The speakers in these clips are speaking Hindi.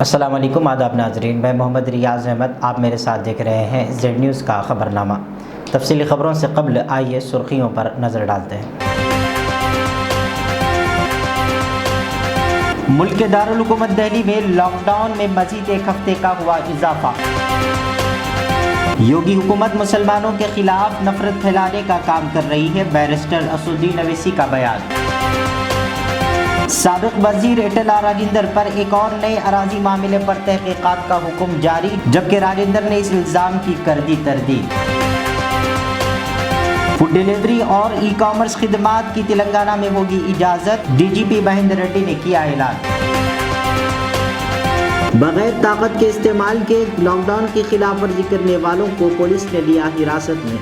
अस्सलाम वालेकुम, आदाब नाज़रीन। मैं मोहम्मद रियाज़ अहमद, आप मेरे साथ देख रहे हैं जेड न्यूज़ का ख़बरनामा। तफसीली ख़बरों से कब्ल आइए सुर्खियों पर नज़र डालते हैं। मुल्क के दारुल हुकूमत दिल्ली में लॉकडाउन में मज़ीद एक हफ्ते का हुआ इजाफा। योगी हुकूमत मुसलमानों के खिलाफ नफरत फैलाने का काम कर रही है, बैरिस्टर असदुद्दीन अवैसी का बयान। साबिक वजीर एटेला राजेंद्र पर एक और नए अराजी मामले पर तहकीकात का हुक्म जारी, जबकि राजेंद्र ने इस इल्ज़ाम की कर दी तरदीद। फूड डिलीवरी और ई कॉमर्स खिदमात की तेलंगाना में होगी इजाज़त, डीजीपी महेंद्र रेड्डी ने किया ऐलान। बगैर ताकत के इस्तेमाल के लॉकडाउन की खिलाफ वर्जी करने वालों को पुलिस ने लिया हिरासत में।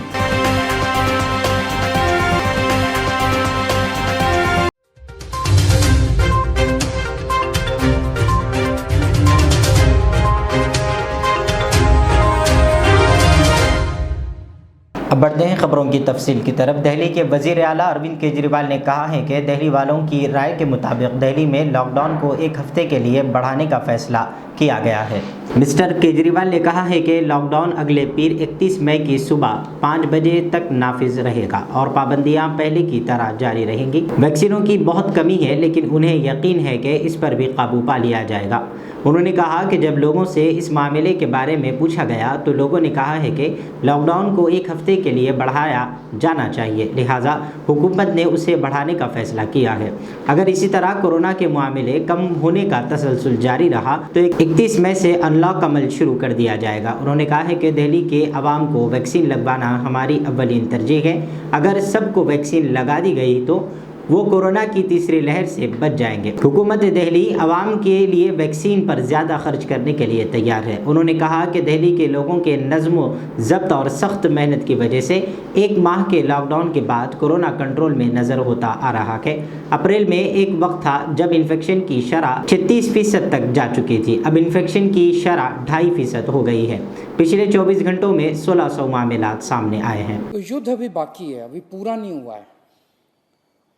अब बढ़ते हैं खबरों की तफसील की तरफ। दिल्ली के वज़ीर आला अरविंद केजरीवाल ने कहा है कि दिल्ली वालों की राय के मुताबिक दिल्ली में लॉकडाउन को एक हफ्ते के लिए बढ़ाने का फैसला किया गया है। मिस्टर केजरीवाल ने कहा है कि लॉकडाउन अगले पीर 31 मई की सुबह 5 बजे तक नाफिज रहेगा और पाबंदियां पहले की तरह जारी रहेंगी। वैक्सीनों की बहुत कमी है, लेकिन उन्हें यकीन है कि इस पर भी काबू पा लिया जाएगा। उन्होंने कहा कि जब लोगों से इस मामले के बारे में पूछा गया तो लोगों ने कहा है कि लॉकडाउन को एक हफ्ते के लिए बढ़ाया जाना चाहिए, लिहाजा हुकूमत ने उसे बढ़ाने का फैसला किया है। अगर इसी तरह कोरोना के मामले कम होने का तसलसल जारी रहा तो 31 मई से अनलॉक अमल शुरू कर दिया जाएगा। उन्होंने कहा है कि दिल्ली के अवाम को वैक्सीन लगवाना हमारी अव्वलीन तरजीह है। अगर सबको वैक्सीन लगा दी गई तो वो कोरोना की तीसरी लहर से बच जाएंगे। हुकूमत दिल्ली अवाम के लिए वैक्सीन पर ज़्यादा खर्च करने के लिए तैयार है। उन्होंने कहा कि दिल्ली के लोगों के नज़्म ज़ब्त और सख्त मेहनत की वजह से 1 माह के लॉकडाउन के बाद कोरोना कंट्रोल में नज़र होता आ रहा है। अप्रैल में एक वक्त था जब इन्फेक्शन की शरह 36% तक जा चुकी थी, अब इन्फेक्शन की शरह 2.5% हो गई है। पिछले 24 घंटों में 1600 मामले सामने आए हैं। तो युद्ध अभी बाकी है, अभी पूरा नहीं हुआ है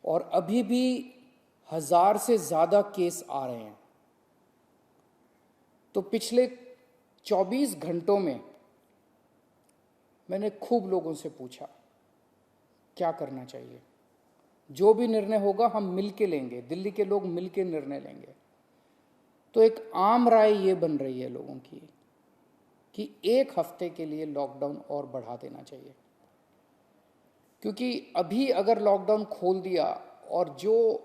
और अभी भी 1000 से ज़्यादा केस आ रहे हैं। तो पिछले 24 घंटों में मैंने खूब लोगों से पूछा क्या करना चाहिए। जो भी निर्णय होगा हम मिल के लेंगे, दिल्ली के लोग मिल के निर्णय लेंगे। तो एक आम राय ये बन रही है लोगों की कि 1 हफ्ते के लिए लॉकडाउन और बढ़ा देना चाहिए, क्योंकि अभी अगर लॉकडाउन खोल दिया और जो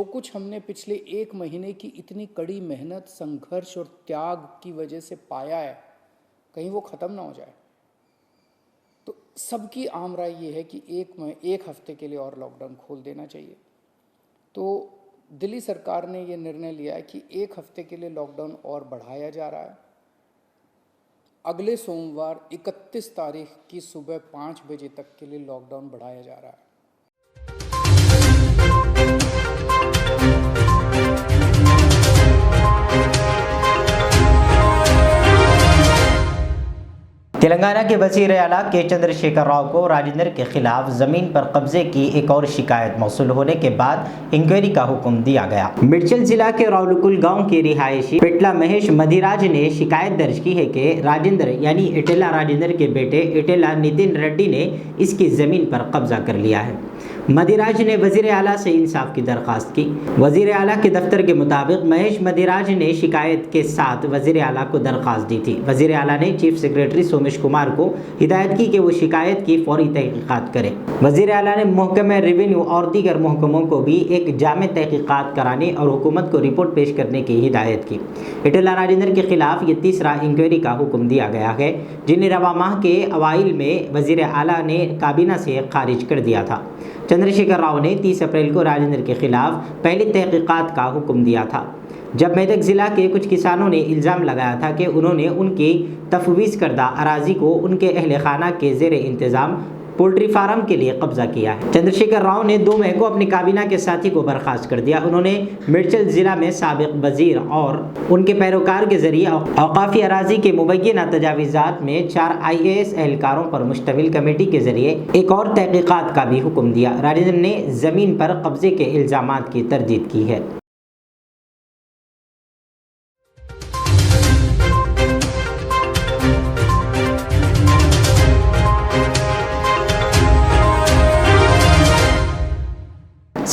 कुछ हमने पिछले 1 महीने की इतनी कड़ी मेहनत, संघर्ष और त्याग की वजह से पाया है, कहीं वो ख़त्म ना हो जाए। तो सबकी आम राय ये है कि 1 हफ्ते के लिए और लॉकडाउन खोल देना चाहिए। तो दिल्ली सरकार ने ये निर्णय लिया है कि 1 हफ्ते के लिए लॉकडाउन और बढ़ाया जा रहा है। अगले सोमवार 31 तारीख की सुबह 5 बजे तक के लिए लॉकडाउन बढ़ाया जा रहा है। तेलंगाना के वज़ीर आला के चंद्रशेखर राव को राजेंद्र के खिलाफ जमीन पर कब्जे की एक और शिकायत मौसूल होने के बाद इंक्वायरी का हुक्म दिया गया। मिर्चल जिला के रावलकुल गांव के रिहायशी पेटला महेश मदिराज ने शिकायत दर्ज की है कि राजेंद्र यानी एटेला राजेंद्र के बेटे एटेला नितिन रेड्डी ने इसकी जमीन पर कब्जा कर लिया है। मदिराज ने वज़ीर आला से इंसाफ की दरख्वास्त की। वज़ीर आला के दफ्तर के मुताबिक महेश मदिराज ने शिकायत के साथ वज़ीर आला को दरख्वास्त दी थी। वज़ीर आला ने चीफ सेक्रेटरी सोमेश कुमार को हिदायत की कि वो शिकायत की फौरी तहकीकात करें। वज़ीर आला ने महकमे रेवेन्यू और दीगर महकमों को भी एक जामे तहकीकात कराने और हुकूमत को रिपोर्ट पेश करने की हिदायत की। एटेला राजेंद्र के खिलाफ ये तीसरा इंक्वायरी का हुक्म दिया गया है, जिन्हें रवा माह के अवाइल में वज़ीर आला ने काबीना से खारिज कर दिया था। चंद्रशेखर राव ने 30 अप्रैल को राजेंद्र के खिलाफ पहली तहकीकात का हुक्म दिया था, जब मेदक ज़िला के कुछ किसानों ने इल्ज़ाम लगाया था कि उन्होंने उनकी तफवीज़ करदा अराजी को उनके अहल खाना के ज़ेर इंतज़ाम पोल्ट्री फार्म के लिए कब्जा किया है। चंद्रशेखर राव ने 2 मई को अपनी काबीना के साथी को बर्खास्त कर दिया। उन्होंने मिर्चल जिला में साबिक वजीर और उनके पैरोकार के जरिए औकाफी अराजी के मुबैना तजावीज़ात में 4 IAS एहलकारों पर मुश्तमिल कमेटी के जरिए एक और तहकीकात का भी हुक्म दिया। राजेंद्र ने ज़मीन पर कब्जे के इल्ज़ामात की तरदीद की है।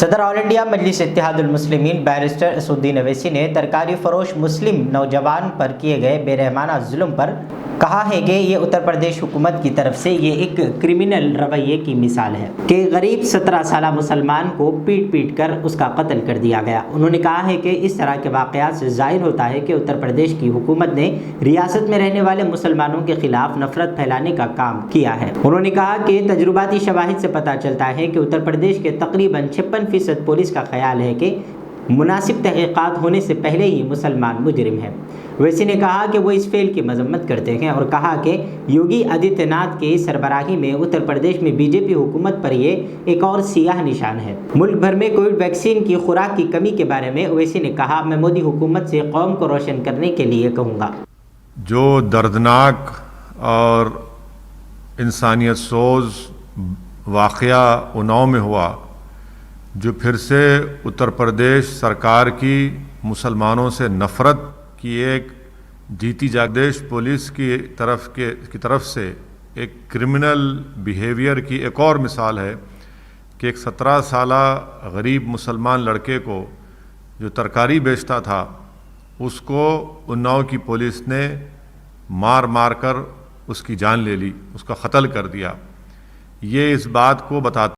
सदर ऑल इंडिया मजलिस इत्तेहादुल मुस्लिमीन बैरिस्टर असुद्दीन अवैसी ने तरकारी फरोश मुस्लिम नौजवान पर किए गए बेरहमाना जुल्म पर कहा है कि ये उत्तर प्रदेश हुकूमत की तरफ से ये एक क्रिमिनल रवैये की मिसाल है कि गरीब 17 साला मुसलमान को पीट पीट कर उसका कत्ल कर दिया गया। उन्होंने कहा है कि इस तरह के वाक़यात से ज़ाहिर होता है कि उत्तर प्रदेश की हुकूमत ने रियासत में रहने वाले मुसलमानों के खिलाफ नफरत फैलाने का काम किया है। उन्होंने कहा कि तजुर्बाती शवाहिद से पता चलता है कि उत्तर प्रदेश के तकरीबन 56% पुलिस का ख्याल है कि मुनासिब तहक़ीक़ात होने से पहले ही मुसलमान मुजरिम है। वैसी ने कहा कि वो इस फेल की मजम्मत करते हैं और कहा कि योगी आदित्यनाथ की सरबराही में उत्तर प्रदेश में बीजेपी हुकूमत पर ये एक और सियाह निशान है। मुल्क भर में कोविड वैक्सीन की खुराक की कमी के बारे में वैसी ने कहा, मैं मोदी हुकूमत से कौम को रोशन करने के लिए कहूँगा। जो दर्दनाक और इंसानियत सोज वाक़या उन्नाव में हुआ, जो फिर से उत्तर प्रदेश सरकार की मुसलमानों से नफ़रत की एक जीती जागदेश पुलिस की तरफ से एक क्रिमिनल बिहेवियर की एक और मिसाल है कि एक 17 साला गरीब मुसलमान लड़के को जो तरकारी बेचता था उसको उन्नाव की पुलिस ने मार मार कर उसकी जान ले ली, उसका कत्ल कर दिया। ये इस बात को बताता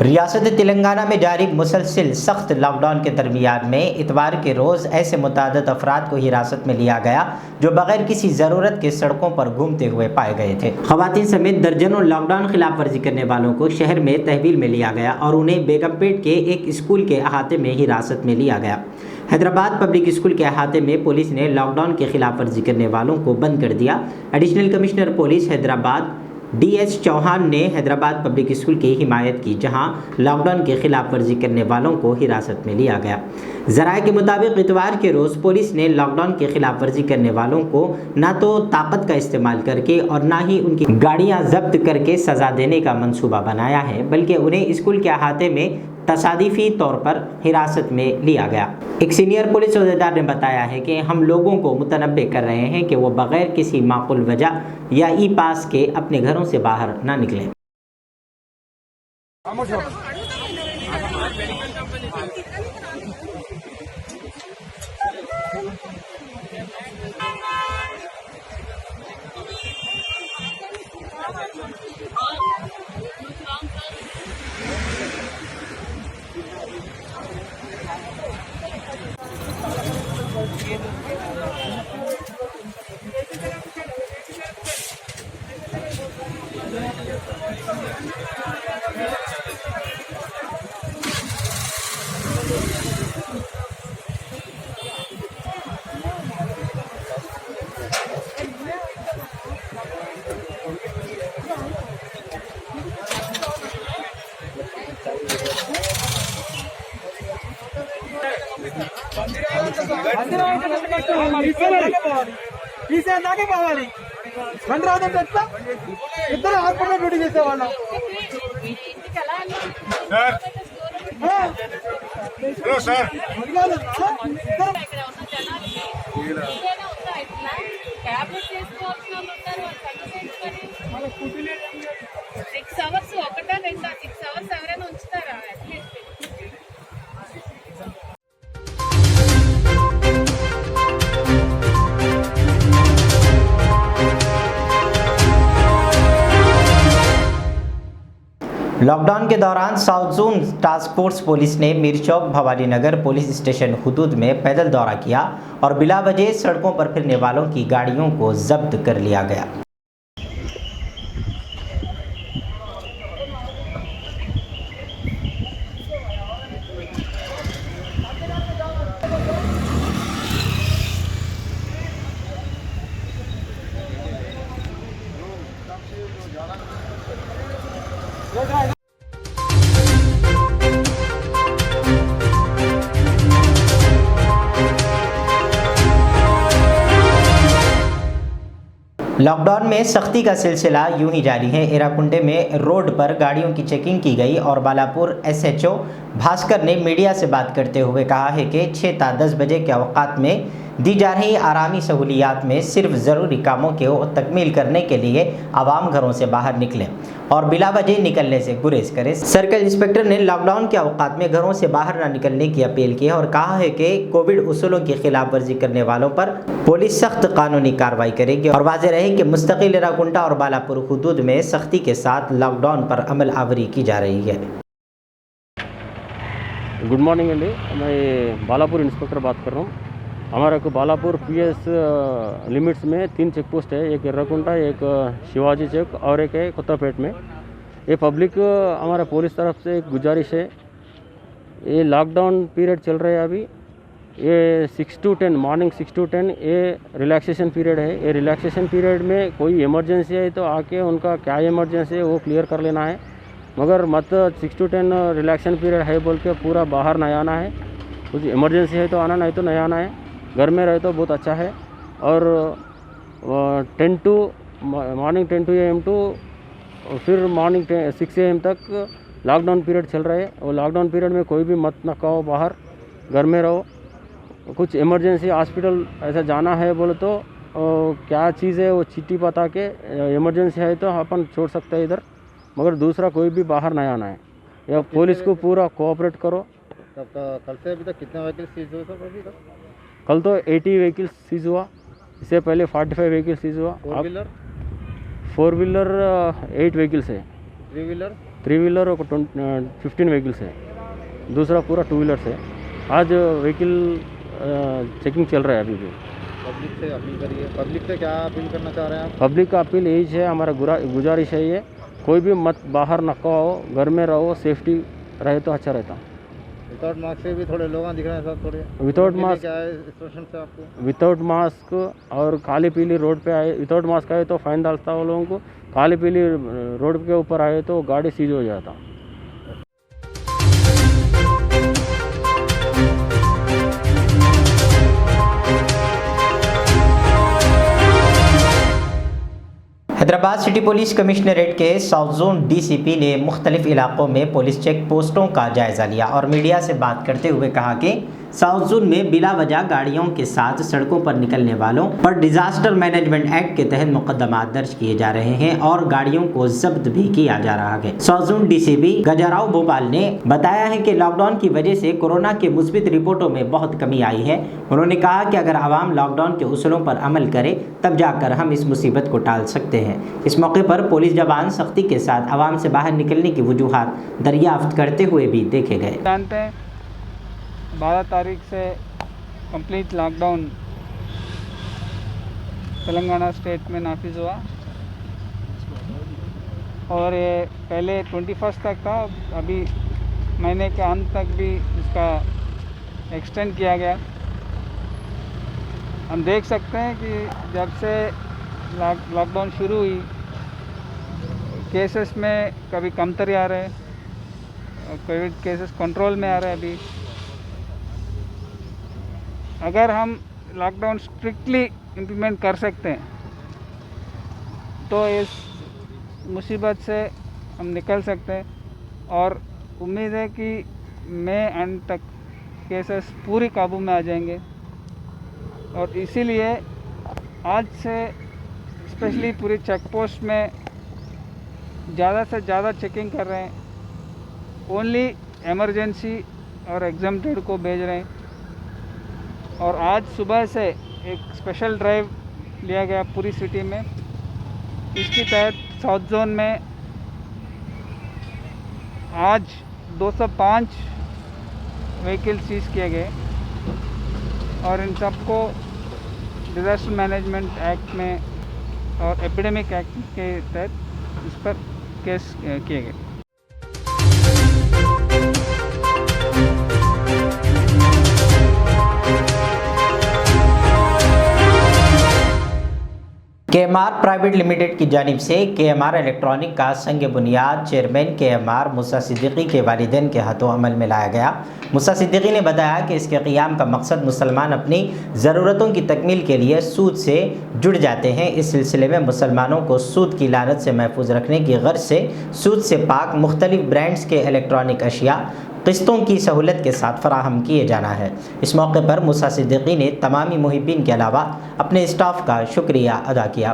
रियासत तेलंगाना में जारी मुसलसिल सख्त लॉकडाउन के दरमियान में इतवार के रोज़ ऐसे मुतादद अफराद को हिरासत में लिया गया जो बगैर किसी ज़रूरत के सड़कों पर घूमते हुए पाए गए थे। ख़वातीन समेत दर्जनों लॉकडाउन खिलाफ वर्जी करने वालों को शहर में तहवील में लिया गया और उन्हें बेगमपेट के एक स्कूल के अहाते में हिरासत में लिया गया। हैदराबाद पब्लिक स्कूल के अहाते में पुलिस ने लॉकडाउन की खिलाफ वर्जी करने वालों को बंद कर दिया। Additional commissioner police Hyderabad DS Chauhan ने हैदराबाद पब्लिक स्कूल की हिमायत की, जहां लॉकडाउन की खिलाफ वर्जी करने वालों को हिरासत में लिया गया। ज़राए के मुताबिक इतवार के रोज़ पुलिस ने लॉकडाउन की खिलाफ वर्जी करने वालों को ना तो ताकत का इस्तेमाल करके और ना ही उनकी गाड़ियां जब्त करके सज़ा देने का मंसूबा बनाया है, बल्कि उन्हें स्कूल के अहाते में तसादीफी तौर पर हिरासत में लिया गया। एक सीनियर पुलिस अहदेदार ने बताया है कि हम लोगों को मुतनब्बे कर रहे हैं कि वो बगैर किसी माकूल वजह या ई पास के अपने घरों से बाहर ना निकलें। పోవాలి బండి రాదంటే ఎట్లా ఇద్దరు హాస్పిటల్ డ్యూటీ చేసేవాళ్ళం సార్ ఎవరైనా ఉంచుతారా? लॉकडाउन के दौरान south zone task force police ने मीर चौक भवानी नगर पुलिस स्टेशन हुदूद में पैदल दौरा किया और बिला वजह सड़कों पर फिरने वालों की गाड़ियों को जब्त कर लिया गया। लॉकडाउन में सख्ती का सिलसिला यूं ही जारी है। एराकुंडे में रोड पर गाड़ियों की चेकिंग की गई और बालापुर SHO भास्कर ने मीडिया से बात करते हुए कहा है कि 6 ता 10 बजे के औकात में दी जा रही आरामी सहूलियात में सिर्फ ज़रूरी कामों के तकमील करने के लिए आवाम घरों से बाहर निकलें और बिला वजह निकलने से गुरेज करें। सर्कल इंस्पेक्टर ने लॉकडाउन के अवकात में घरों से बाहर न निकलने की अपील की है और कहा है कि कोविड उसूलों की खिलाफ वर्जी करने वालों पर पुलिस सख्त कानूनी कार्रवाई करेगी और वाज़ेह रहे कि मुस्तकिल एराकुंटा और बालापुर हुदूद में सख्ती के साथ लॉकडाउन पर अमल आवरी की जा रही है। गुड मॉर्निंग अंडी, मैं बालापुर इंस्पेक्टर बात कर रहा हूँ। हमारे को बालापुर पीएस लिमिट्स में 3 चेक पोस्ट है, एक एर्राकुंटा, एक शिवाजी चौक और एक है कोत्तापेट में। ये पब्लिक हमारा पुलिस तरफ से एक गुजारिश है, ये लॉकडाउन पीरियड चल रहा है अभी, ये 6 to 10 मॉर्निंग 6 to 10 ये रिलैक्सेशन पीरियड है। ये रिलैक्सेशन पीरियड में कोई इमरजेंसी है तो आके उनका क्या इमरजेंसी है वो क्लियर कर लेना है, मगर मत 6 to 10 रिलैक्सेशन पीरियड है बोल के पूरा बाहर नहीं आना है। कुछ इमरजेंसी है तो आना, नहीं तो नहीं आना है। घर में रहे तो बहुत अच्छा है। और मॉर्निंग 10 to AM टू फिर मॉर्निंग 6 AM तक लॉकडाउन पीरियड चल रहा है। और लॉकडाउन पीरियड में कोई भी मत न कहो बाहर, घर में रहो। कुछ इमरजेंसी हॉस्पिटल ऐसा जाना है बोले तो क्या चीज़ है वो चिट्ठी बता के इमरजेंसी है तो अपन छोड़ सकते हैं इधर, मगर दूसरा कोई भी बाहर नहीं आना है। या पुलिस को पूरा कोऑपरेट करो। तब कल से अभी तक कितने व्हीकल सीज हुए सर? अभी तक कल तो 80 व्हीकल्स सीज हुआ, इससे पहले 45 व्हीकल सीज हुआ। 4 व्हीलर 8 व्हीकल्स है, 3 व्हीलर और 15 व्हीकल्स है, दूसरा पूरा 2 व्हीलर्स है। आज व्हीकल चेकिंग चल रहा है अभी भी। पब्लिक से अपील करिए, पब्लिक से क्या अपील करना चाह रहे हैं आप? पब्लिक का अपील यही है, हमारा गुजारिश है ये, कोई भी मत बाहर न आओ, घर में रहो, सेफ्टी रहे तो अच्छा रहता। विदाउट मास्क से भी थोड़े लोग दिख रहे हैं सर, थोड़े विदाउट मास्क क्या है एक्सप्रेशन से आपको? विदाउट मास्क और काली पीली रोड पे आए, विदाउट मास्क आए तो फाइन डालता वो लोगों को, काली पीली रोड के ऊपर आए तो गाड़ी सीज हो जाता। हैदराबाद सिटी पुलिस कमिश्नरेट के साउथ जोन DCP ने मुख्तलिफ इलाकों में पुलिस चेक पोस्टों का जायज़ा लिया और मीडिया से बात करते हुए कहा कि साउथ जोन में बिला वजह गाड़ियों के साथ सड़कों पर निकलने वालों पर डिजास्टर मैनेजमेंट एक्ट के तहत मुकदमा दर्ज किए जा रहे हैं और गाड़ियों को जब्त भी किया जा रहा है। साउथ जोन DCP गजाराव भोपाल ने बताया है कि लॉकडाउन की वजह से कोरोना के मुस्बित रिपोर्टों में बहुत कमी आई है। उन्होंने कहा कि अगर आवाम लॉकडाउन के उसूलों पर अमल करे तब जाकर हम इस मुसीबत को टाल सकते हैं। इस मौके पर पुलिस जवान सख्ती के साथ आवाम से बाहर निकलने की वजूहात दरियाफ्त करते हुए भी देखे गए। जानते हैं 12 तारीख से कंप्लीट लॉकडाउन तेलंगाना स्टेट में नाफिज हुआ और ये पहले 21 तक था, अभी महीने के अंत तक भी इसका एक्सटेंड किया गया। हम देख सकते हैं कि जब से लॉकडाउन शुरू हुई केसेस में कभी कमतरी आ रहे हैं, कोविड केसेस कंट्रोल में आ रहे हैं। अभी अगर हम लॉकडाउन स्ट्रिक्टली इम्प्लीमेंट कर सकते हैं तो इस मुसीबत से हम निकल सकते हैं और उम्मीद है कि मई एंड तक केसेस पूरी काबू में आ जाएंगे। और इसीलिए आज से स्पेशली पूरी चेक पोस्ट में ज़्यादा से ज़्यादा चेकिंग कर रहे हैं, ओनली इमरजेंसी और एग्जम्प्टेड को भेज रहे हैं। और आज सुबह से एक स्पेशल ड्राइव लिया गया पूरी सिटी में। इसके तहत साउथ जोन में आज 205 व्हीकल सीज किए गए और इन सबको डिज़ास्टर मैनेजमेंट एक्ट में और एपिडेमिक एक्ट के तहत इस पर केस किए गए। KMR प्राइवेट लिमिटेड की जानिब से KMR इलेक्ट्रॉनिक का संग बुनियाद चेयरमैन KMR मूसा सिद्दीकी के वालिदैन के हाथों अमल में लाया गया। मूसा सिद्दीकी ने बताया कि इसके क़ियाम का मकसद मुसलमान अपनी ज़रूरतों की तकमील के लिए सूद से जुड़ जाते हैं। इस सिलसिले में मुसलमानों को सूद की लानत से महफूज रखने की गर्ज से सूद से पाक मुख्तलिफ ब्रांड्स के इलेक्ट्रॉनिक अशिया किस्तों की सहूलत के साथ फराहम किए जाना है। इस मौके पर मूसा सिद्दीकी ने तमामी मुहिब्बीन के अलावा अपने स्टाफ का शुक्रिया अदा किया।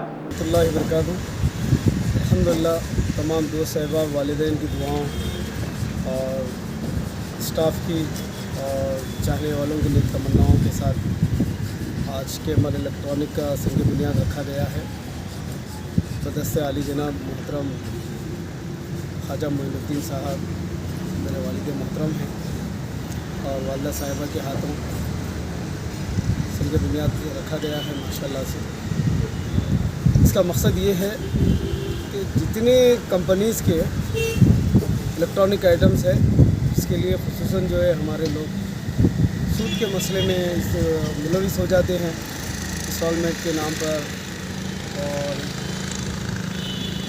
अल्हम्दुलिल्लाह तमाम दोस्त अहबाब वालिदैन की दुआओं और स्टाफ की और चाहने वालों के लिए तमन्नाओं के साथ आज के अमल इलेक्ट्रॉनिक का संग बुनियाद रखा गया है। बदस्ते आली जनाब मोहतरम ख्वाजा मोइनुद्दीन साहब मेरे वालिद मोहतरम हैं और वालिदा साहिबा के हाथों संग बुनियाद रखा गया है माशाल्लाह से। इसका मकसद ये है कि जितने कंपनीज़ के इलेक्ट्रॉनिक आइटम्स है इसके लिए खुसूसन जो है हमारे लोग सूद के मसले में मुलविस हो जाते हैं इंस्टॉलमेंट के नाम पर और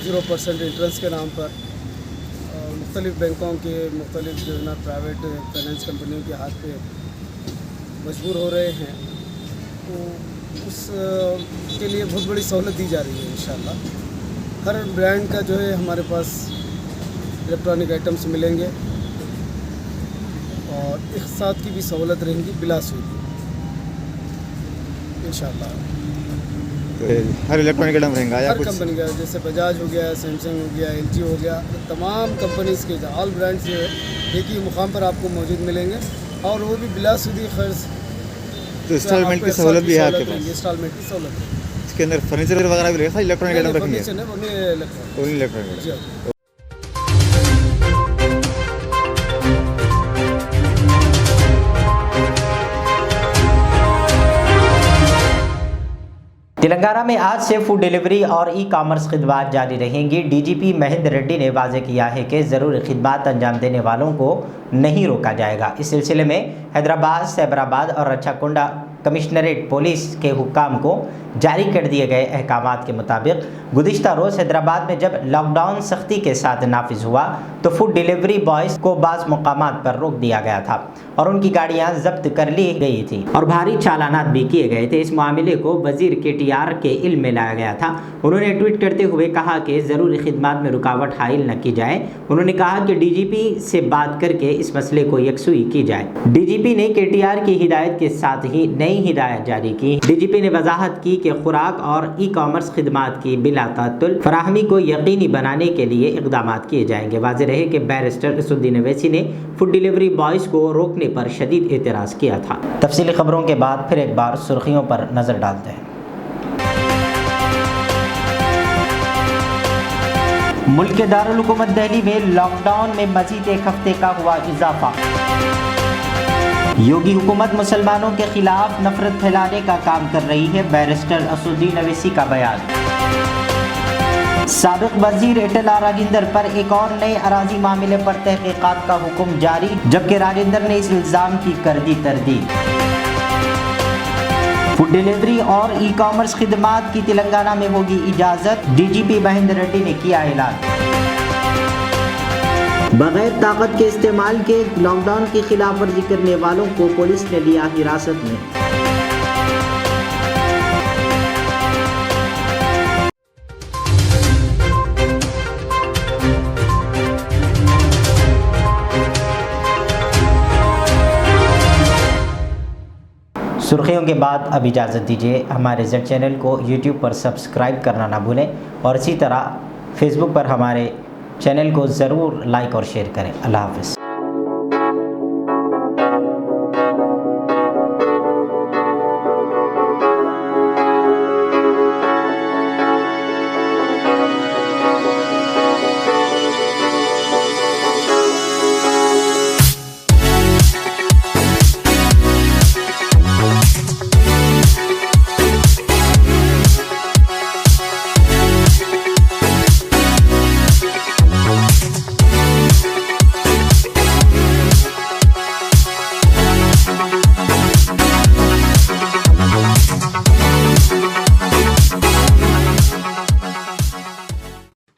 0% इंटरेस्ट के नाम पर मुख्तलिफ़ बैंकों के मुख्तलिफ़ जो है ना प्राइवेट फाइनेंस कंपनियों के हाथ पे मजबूर हो रहे हैं। तो उस के लिए बहुत बड़ी सहूलत दी जा रही है इंशाअल्लाह। हर ब्रांड का जो है हमारे पास इलेक्ट्रॉनिक आइटम्स मिलेंगे और इक़्तिसाद की भी सहूलत रहेंगी बिला सूद इंशाअल्लाह। हर इलेक्ट्रॉनिक आइटम रहेगा या हर कुछ कंपनी का जैसे बजाज हो गया, सैमसंग हो गया, LG हो गया, तमाम कंपनीज़ के ऑल ब्रांड्स जो है एक ही मुकाम पर आपको मौजूद मिलेंगे और वो भी बिला सूदी खर्च। तो इंस्टॉलमेंट की सहूलत भी है आपके पास? इंस्टॉलमेंट की सहूलत है। इसके अंदर फर्नीचर वगैरह भी रहेगा, इलेक्ट्रॉनिक आइटम रखेंगे? Only electronic. तेलंगाना में आज से फूड डिलीवरी और ई कॉमर्स खिदमत जारी रहेंगी। डीजीपी महेंद्र रेड्डी ने वाज़ेह किया है कि ज़रूरी खिदमत अंजाम देने वालों को नहीं रोका जाएगा। इस सिलसिले में हैदराबाद, सैबराबाद और रच्चाकुंडा कमिश्नरेट पुलिस के हुक्काम को जारी कर दिए गए अहकामात के मुताबिक गुज़िश्ता रोज़ हैदराबाद में जब लॉकडाउन सख्ती के साथ नाफिज हुआ तो फूड डिलीवरी बॉयज़ को बाज़ मुकामात पर रोक दिया गया था और उनकी गाड़ियां जब्त कर ली गई थी और भारी चालानात भी किए गए थे। इस मामले को वजीर KTR के इल्म में लाया गया था। उन्होंने ट्वीट करते हुए कहा कि ज़रूरी खिदमत में रुकावट हाइल न की जाए। उन्होंने कहा कि DGP से बात करके इस मसले को यकसुई की जाए। DGP ने KTR की हिदायत के साथ ही नई हिदायत जारी की। DGP ने वजाहत की कि खुराक और ई कॉमर्स खिदमत की बिला तातुल फराहमी को यकीनी बनाने के लिए इक़दाम किए जाएंगे। वाज़ेह रहे कि बैरिस्टर असुद्दीन अवैसी ने फूड डिलीवरी बॉयज़ को रोकने पर शदीद एतराज़ किया था। तफसीली खबरों के बाद फिर एक बार सुर्खियों पर नज़र डालते हैं। मुल्क के दारुल हुकूमत दिल्ली में लॉकडाउन में मजीद एक हफ्ते का हुआ इजाफा। योगी हुकूमत मुसलमानों के खिलाफ नफरत फैलाने का काम कर रही है, बैरिस्टर असुद्दीन अवैसी का बयान। साबिक वजीर एटला राजेंद्र पर एक और नए अराजी मामले पर तहकीकात का हुक्म जारी, जबकि राजेंद्र ने इस इल्ज़ाम की कर दी तरदीद। फूड डिलीवरी और ई कॉमर्स खिदमात की तेलंगाना में होगी इजाज़त, DGP महेंद्र रेड्डी ने किया ऐलान। बगैर ताकत के इस्तेमाल के लॉकडाउन की खिलाफ वर्जी करने वालों को पुलिस ने लिया हिरासत में। सुर्खियों के बाद अब इजाज़त दीजिए। हमारे Z चैनल को YouTube पर सब्सक्राइब करना ना भूलें और इसी तरह Facebook पर हमारे चैनल को ज़रूर लाइक और शेयर करें। अल्लाह हाफ़िज़।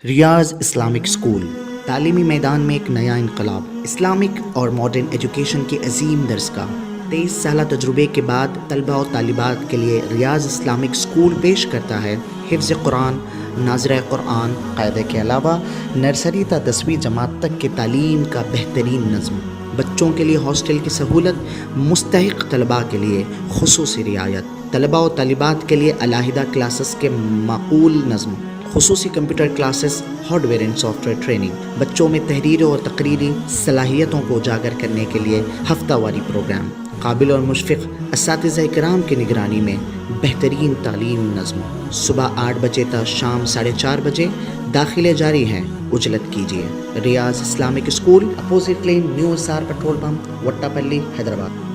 रियाज इस्लामिक स्कूल तालीमी मैदान में एक नया इनकलाब। इस्लामिक और मॉडर्न एजुकेशन की अजीम दरसगाह 23 साल तजुर्बे के बाद तलबा और तालिबात के लिए रियाज इस्लामिक स्कूल पेश करता है हिफ्ज़ कुरान, नाज़िर कुरान, कायदे के अलावा नर्सरी ता 10वीं जमात तक की तालीम का बेहतरीन नज़्म। बच्चों के लिए हॉस्टल की सहूलत, मुस्तहिक तलबा के लिए खुसूसी रियायत, तलबा और तालिबात के लिए अलहदा क्लासेस के माकूल नज़्म, खुसूसी computer classes, hardware and software training, बच्चों में तहरीरी और तकरीरी सलाहियतों को उजागर करने के लिए हफ्तावारी प्रोग्राम, काबिल और मुशफ़िक़ असातिज़ा इकराम की निगरानी में बेहतरीन तालीम नज़्म। सुबह 8 बजे तक शाम 4:30 बजे दाखिले जारी हैं, उजलत कीजिए। Riyaz Islamic school, opposite lane, new SR petrol pump, Vattapalli, Hyderabad.